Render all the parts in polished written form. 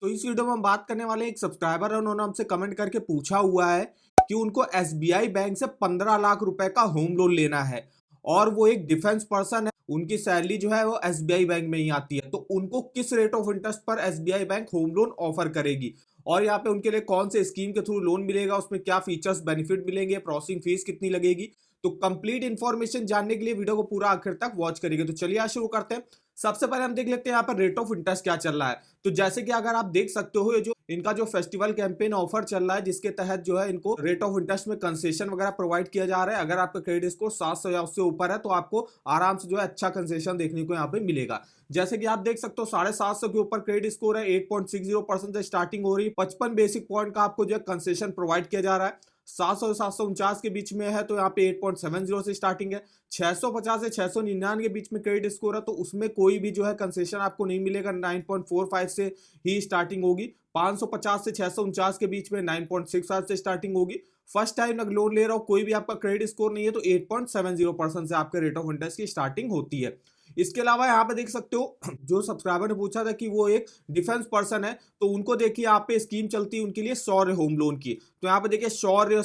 तो इस वीडियो में हम बात करने वाले हैं, एक सब्सक्राइबर है, उन्होंने हमसे कमेंट करके पूछा हुआ है कि उनको एसबीआई बैंक से 15 लाख रुपए का होम लोन लेना है और वो एक डिफेंस पर्सन है। उनकी सैलरी जो है वो एसबीआई बैंक में ही आती है, तो उनको किस रेट ऑफ इंटरेस्ट पर SBI bank home loan offer करेगी और यहाँ पे उनके लिए कौन से स्कीम के थ्रू लोन मिलेगा, उसमें क्या फीचर्स बेनिफिट मिलेंगे, प्रोसेसिंग फीस कितनी लगेगी। तो कंप्लीट इन्फॉर्मेशन जानने के लिए वीडियो को पूरा आखिर तक वॉच करिएगा। तो चलिए आज शुरू करते हैं। सबसे पहले हम देख लेते हैं यहाँ पर रेट ऑफ इंटरेस्ट क्या चल रहा है। तो जैसे कि अगर आप देख सकते हो, ये जो इनका जो फेस्टिवल कैंपेन ऑफर चल रहा है, जिसके तहत जो है इनको रेट ऑफ इंटरेस्ट में कंसेशन वगैरह प्रोवाइड किया जा रहा है। अगर आपका क्रेडिट स्कोर 700 या उससे ऊपर है तो आपको आराम से जो है अच्छा कंसेशन देखने को यहाँ पे मिलेगा। जैसे कि आप देख सकते हो 750 के ऊपर क्रेडिट स्कोर है, 8.60% से स्टार्टिंग हो रही है। 55 बेसिक पॉइंट का आपको जो है कंसेशन प्रोवाइड किया जा रहा है। 700 से 749 के बीच में है तो यहाँ पे 8.70 से स्टार्टिंग है। 650 से 699 के बीच में क्रेडिट स्कोर है तो उसमें कोई भी जो है कंसेशन आपको नहीं मिलेगा, 9.45 से ही स्टार्टिंग होगी। 550 से 649 के बीच में 9.65 से स्टार्टिंग होगी। फर्स्ट टाइम अगर लोन ले रहा हो, कोई भी आपका क्रेडिट स्कोर नहीं है तो 8.70% से आपके रेट ऑफ इंटरेस्ट की स्टार्टिंग होती है। इसके अलावा यहाँ पे देख सकते हो, जो सब्सक्राइबर ने पूछा था कि वो एक डिफेंस पर्सन है, तो उनको देखिए यहाँ पे स्कीम चलती है उनके लिए सौर्य होम लोन की। तो यहाँ पे देखिए सौर्य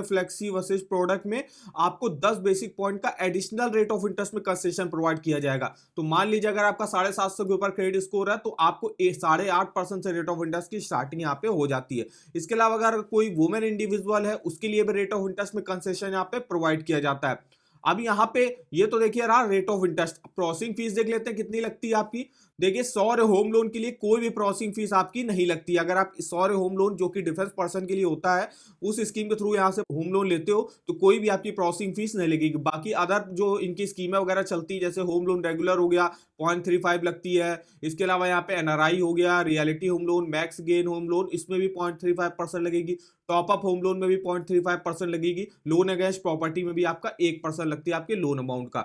फ्लेक्सी वर्सेस प्रोडक्ट में आपको 10 बेसिक पॉइंट का एडिशनल रेट ऑफ इंटरेस्ट में कंसेशन प्रोवाइड किया जाएगा। तो मान लीजिए अगर आपका 750 के ऊपर क्रेडिट स्कोर है तो आपको 8.5% से रेट ऑफ इंटरेस्ट की स्टार्टिंग यहाँ पे हो जाती है। इसके अलावा अगर कोई वुमेन इंडिविजुअल है, उसके लिए भी रेट ऑफ इंटरेस्ट में कंसेशन यहाँ पे प्रोवाइड किया जाता है। अब यहाँ पे ये तो देखिए रहा rate of interest. Processing fees देख लेते हैं कितनी लगती है आपकी। देखिए सौर्य होम लोन के लिए कोई भी प्रोसेसिंग फीस आपकी नहीं लगती। अगर आप सौर्य होम लोन जो कि डिफेंस पर्सन के लिए होता है, उस स्कीम के थ्रू यहाँ से होम लोन लेते हो तो कोई भी आपकी प्रोसेसिंग फीस नहीं लगेगी। बाकी अदर जो इनकी स्कीमें वगैरह चलती है, जैसे होम लोन रेगुलर हो गया 0.35 लगती है। इसके अलावा यहाँ पे एनआरआई हो गया, reality home loan, max gain home loan, इसमें भी 0.35% लगेगी। टॉप अप होम लोन में भी 0.35% लगेगी। लोन अगेंस्ट प्रॉपर्टी में भी आपका 1% लगती है आपके लोन अमाउंट का।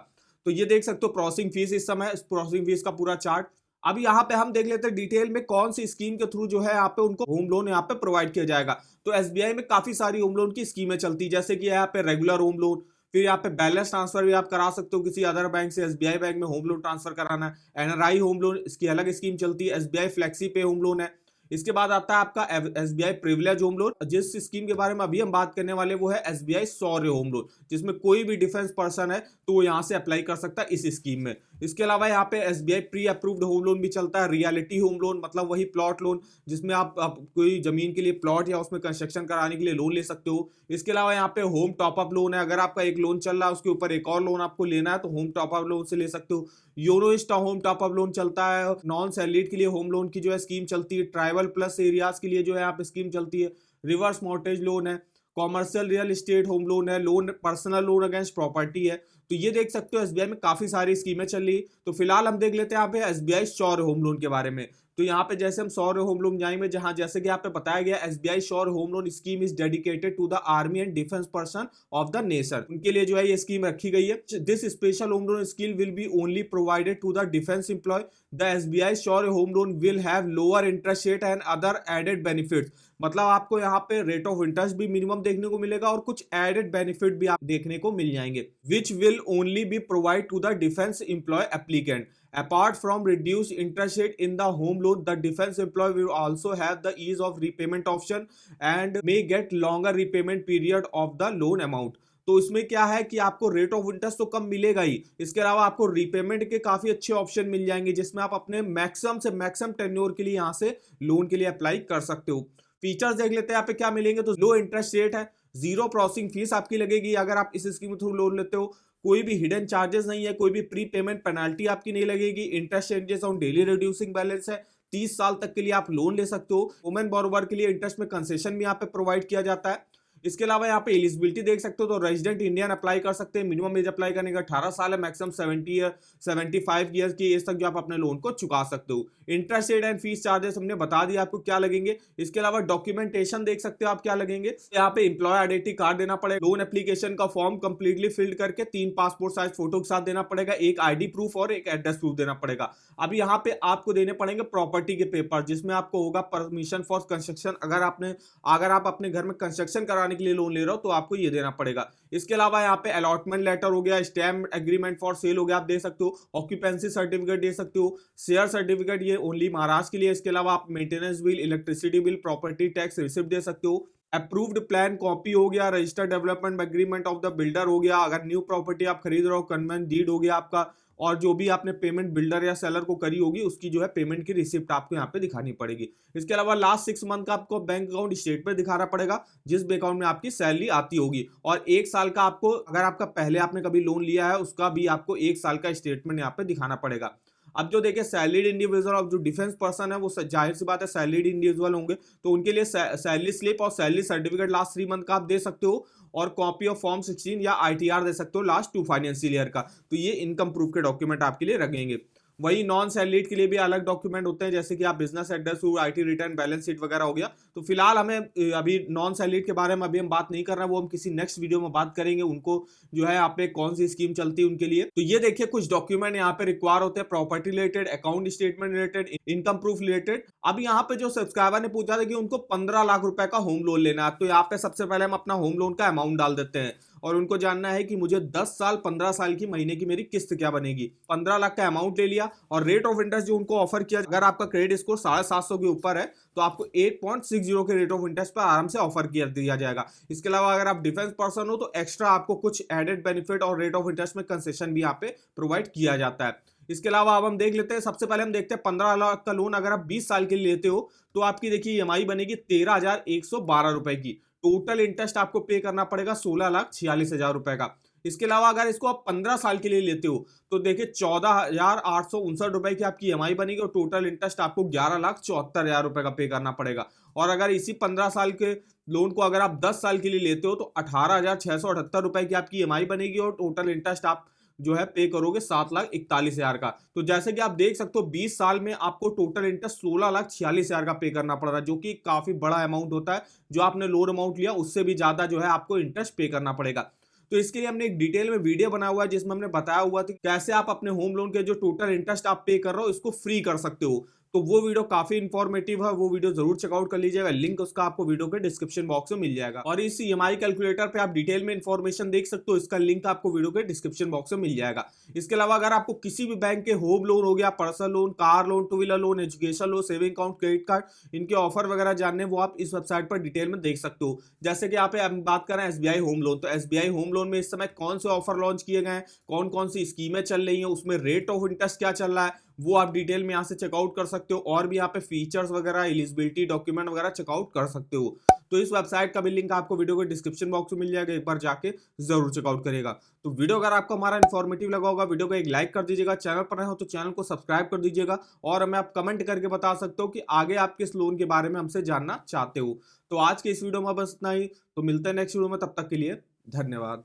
तो ये देख सकते हो प्रोसेसिंग फीस इस समय, प्रोसेसिंग फीस का पूरा चार्ट। अब यहाँ पे हम देख लेते हैं डिटेल में कौन सी स्कीम के थ्रू जो है यहाँ पे उनको होम लोन यहाँ पे प्रोवाइड किया जाएगा। तो एसबीआई में काफी सारी होम लोन की स्कीमें चलती है, जैसे कि यहाँ पे रेगुलर होम लोन, फिर यहाँ पे बैलेंस ट्रांसफर भी आप करा सकते हो किसी अदर बैंक से एसबीआई बैंक में होम लोन ट्रांसफर कराना है। एनआरआई होम लोन, इसकी अलग स्कीम चलती है। एसबीआई फ्लेक्सी पे होम लोन है। इसके बाद आता है आपका एसबीआई प्रिविलेज होम लोन। जिस स्कीम के बारे में अभी हम बात करने वाले वो है एसबीआई सौर्य होम लोन, जिसमें कोई भी डिफेंस पर्सन है तो वो यहाँ से अप्लाई कर सकता है इस स्कीम में। इसके अलावा यहाँ पे SBI pre approved home loan भी चलता है। रियलिटी होम लोन मतलब वही प्लॉट लोन, जिसमें आप कोई जमीन के लिए प्लॉट या उसमें कंस्ट्रक्शन कराने के लिए लोन ले सकते हो। इसके अलावा यहाँ पे होम टॉपअप लोन है। अगर आपका एक लोन चल रहा है उसके ऊपर एक और लोन आपको लेना है तो होम टॉपअप लोन से ले सकते हो। Euro Insta home top up loan चलता है। नॉन सैलरीड के लिए होम लोन की जो है स्कीम चलती है। ट्राइबल प्लस एरियाज के लिए जो है यहाँ पे स्कीम चलती है। रिवर्स मॉर्टेज लोन है। Commercial real estate home loan है। Loan personal loan against property है। तो ये देख सकते हो एसबीआई में काफी सारी स्कीमें चल रही। तो फिलहाल हम देख लेते हैं यहाँ पे एसबीआई सौर्य होम लोन के बारे में। तो यहाँ पे जैसे हम सौर्य होम लोन जाएंगे, जहां जैसे कि यहाँ पे बताया गया SBI Shaurya home loan scheme is dedicated to the army and defence person of the nation. उनके लिए जो है ये स्कीम रखी गई है। This special home loan scheme will be only provided to the defence employ. The SBI Shaurya home loan will have lower interest rate and other added benefits. मतलब आपको यहाँ पे रेट ऑफ इंटरेस्ट भी मिनिमम देखने को मिलेगा और कुछ एडेड बेनिफिट भी आप देखने को मिल जाएंगे, which will only be provide to the defence employ applicant. Apart from reduced interest rate in the home loan, the defense employee will also have the ease of repayment option and may get longer repayment period of the loan amount. तो इसमें क्या है कि आपको rate of interest तो कम मिलेगा ही, इसके अलावा आपको रीपेमेंट के काफी अच्छे ऑप्शन मिल जाएंगे, जिसमें आप अपने मैक्सिमम से मैक्सिमम टेन्योर के लिए यहाँ से लोन के लिए अप्लाई कर सकते हो। फीचर्स देख लेते हैं यहाँ पे क्या मिलेंगे। तो लो इंटरेस्ट रेट है, जीरो प्रोसेसिंग फीस आपकी लगेगी अगर आप इस स्कीम के थ्रू लोन लेते हो। कोई भी हिडन चार्जेस नहीं है, कोई भी प्री पेमेंट पेनाल्टी आपकी नहीं लगेगी। Interest changes on daily reducing balance है। 30 साल तक के लिए आप लोन ले सकते हो। वुमेन बोरोवर के लिए इंटरेस्ट में कंसेशन भी यहाँ पे प्रोवाइड किया जाता है। इसके अलावा यहाँ पे एलिजिबिलिटी देख सकते हो, तो रेजिडेंट इंडियन अप्लाई कर सकते हैं। मिनिमम एज अप्लाई करने का 18 साल है। मैक्सिमम 75 ईयर की एज तक जो आप अपने लोन को चुका सकते हो। Interest rate and fees charges हमने बता दिया आपको क्या लगेंगे। इसके अलावा डॉक्यूमेंटेशन देख सकते हो आप क्या लगेंगे। यहाँ पे एम्प्लॉय आइडेंटिटी कार्ड देना पड़ेगा। लोन एप्लीकेशन का फॉर्म कंप्लीटली फिल्ड करके 3 पासपोर्ट साइज फोटो के साथ देना पड़ेगा। एक आईडी प्रूफ और एक एड्रेस प्रूफ देना पड़ेगा। अब यहाँ पे आपको देने पड़ेंगे प्रॉपर्टी के पेपर, जिसमें आपको होगा परमिशन फॉर कंस्ट्रक्शन। अगर आप अपने घर में कंस्ट्रक्शन कराने के लिए लोन ले रहे हो तो आपको ये देना पड़ेगा। इसके अलावा यहाँ पे अलॉटमेंट लेटर हो गया, स्टैम्प एग्रीमेंट फॉर सेल हो गया, आप दे सकते हो, ऑक्यूपेंसी सर्टिफिकेट दे सकते हो, शेयर सर्टिफिकेट ये ओनली महाराष्ट्र के लिए। इसके अलावा आप maintenance bill, electricity bill, property tax receipt दे सकते हो। अप्रूव्ड प्लान कॉपी हो गया, registered development agreement of the builder हो गया, अगर न्यू प्रॉपर्टी आप खरीद रहे हो कन्वेंस डीड हो गया आपका, और जो भी आपने पेमेंट बिल्डर या सेलर को करी होगी उसकी जो है पेमेंट की रिसिप्ट आपको यहाँ पे दिखानी पड़ेगी। इसके अलावा लास्ट 6 मंथ का आपको बैंक अकाउंट स्टेटमेंट दिखाना पड़ेगा जिस बैंक अकाउंट में आपकी सैलरी आती होगी, और 1 साल का आपको, अगर आपका पहले आपने कभी लोन लिया है उसका भी आपको 1 साल का स्टेटमेंट यहाँ पे दिखाना पड़ेगा। अब जो देखिए सैलरीड इंडिविजुअल और जो डिफेंस पर्सन है वो जाहिर सी बात है सैलरीड इंडिविजुअल होंगे, तो उनके लिए सैलरी स्लिप और सैलरी सर्टिफिकेट लास्ट 3 मंथ का आप दे सकते हो, और कॉपी ऑफ फॉर्म 16 या आईटीआर दे सकते हो लास्ट 2 फाइनेंशियल ईयर का। तो ये इनकम प्रूफ के डॉक्यूमेंट आपके लिए रखेंगे। वही नॉन सैलरीड के लिए भी अलग डॉक्यूमेंट होते हैं, जैसे कि आप business address, IT return, balance sheet वगैरह हो गया। तो फिलहाल हमें अभी नॉन सैलरीड के बारे में अभी हम बात नहीं कर रहे हैं, वो हम किसी नेक्स्ट वीडियो में बात करेंगे, उनको जो है यहाँ पे कौन सी स्कीम चलती है उनके लिए। तो ये देखिए कुछ डॉक्यूमेंट यहाँ पे रिक्वायर होते हैं, property related, account statement related, income proof related. अब यहाँ पे जो सब्सक्राइबर ने पूछा था कि उनको 15 लाख रुपए का होम लोन लेना है, तो यहाँ पे सबसे पहले हम अपना होम लोन का अमाउंट डाल देते हैं, और उनको जानना है कि मुझे 10 साल 15 साल की महीने की मेरी किस्त क्या बनेगी। 15 लाख का अमाउंट ले लिया, और रेट ऑफ इंटरेस्ट जो उनको ऑफर किया, अगर आपका क्रेडिट स्कोर 750 के ऊपर है तो आपको 8.60 के रेट ऑफ इंटरेस्ट पर आराम से ऑफर किया दिया जाएगा। इसके अलावा अगर आप डिफेंस पर्सन हो तो एक्स्ट्रा आपको कुछ एडेड बेनिफिट और रेट ऑफ इंटरेस्ट में कंसेशन भी यहाँ पे प्रोवाइड किया जाता है। इसके अलावा अब हम देख लेते हैं, सबसे पहले हम देखते हैं 15 लाख का लोन अगर आप 20 साल के लिए लेते हो तो आपकी देखिए ईएमआई बनेगी 13,112 रुपए की। टोटल इंटरेस्ट आपको पे करना पड़ेगा 16,46,000 रुपए का। इसके अलावा अगर इसको आप 15 साल के लिए लेते हो तो देखिए 14,859 रुपए की आपकी ईएमआई बनेगी, और टोटल इंटरेस्ट आपको 11,74,000 रुपए का पे करना पड़ेगा। और अगर इसी 15 साल के लोन को अगर आप 10 साल के लिए लेते हो तो 18,678 रुपए की आपकी ईएमआई बनेगी, और टोटल इंटरेस्ट आप जो है पे करोगे 7,41,000 का। तो जैसे कि आप देख सकते हो 20 साल में आपको टोटल इंटरेस्ट 16,46,000 का पे करना पड़ रहा है, जो कि काफी बड़ा अमाउंट होता है। जो आपने लोन अमाउंट लिया उससे भी ज्यादा जो है आपको इंटरेस्ट पे करना पड़ेगा। तो इसके लिए हमने एक डिटेल में वीडियो बनाया हुआ है जिसमें हमने बताया हुआ था कैसे आप अपने होम लोन के जो टोटल इंटरेस्ट आप पे कर रहे हो इसको फ्री कर सकते हो। तो वो वीडियो काफी इंफॉर्मेटिव है, वो वीडियो जरूर चेकआउट कर लीजिएगा, लिंक उसका आपको वीडियो के डिस्क्रिप्शन बॉक्स में मिल जाएगा। और इस ईएमआई कैलकुलेटर पे आप डिटेल में इंफॉर्मेशन देख सकते हो, इसका लिंक आपको वीडियो के डिस्क्रिप्शन बॉक्स में मिल जाएगा। इसके अलावा अगर आपको किसी भी बैंक के होम लोन हो गया, personal loan, car loan, two wheeler loan, education loan, saving account, credit card, इनके ऑफर वगैरह जानने वो आप इस वेबसाइट पर डिटेल में देख सकते हो। जैसे कि यहाँ पे हम बात कर रहे हैं एसबीआई होम लोन, तो एसबीआई होम लोन में इस समय कौन से ऑफर लॉन्च किए गए हैं, कौन कौन सी स्कीमें चल रही हैं, उसमें रेट ऑफ इंटरेस्ट क्या चल रहा है, वो आप डिटेल में यहाँ से चेकआउट कर सकते हो। और भी यहाँ पे फीचर्स वगैरह, एलिजिबिलिटी डॉक्यूमेंट वगैरह चेकआउट कर सकते हो। तो इस वेबसाइट का भी लिंक आपको वीडियो के डिस्क्रिप्शन बॉक्स में मिल जाएगा, एक बार जाके जरूर चेकआउट करेगा। तो वीडियो अगर आपको हमारा इन्फॉर्मेटिव लगा होगा, वीडियो को एक लाइक कर दीजिएगा, चैनल पर नए हो तो चैनल को सब्सक्राइब कर दीजिएगा, और हमें आप कमेंट करके बता सकते हो कि आगे आप किस लोन के बारे में हमसे जानना चाहते हो। तो आज के इस वीडियो में बस इतना ही, तो मिलते हैं नेक्स्ट वीडियो में, तब तक के लिए धन्यवाद।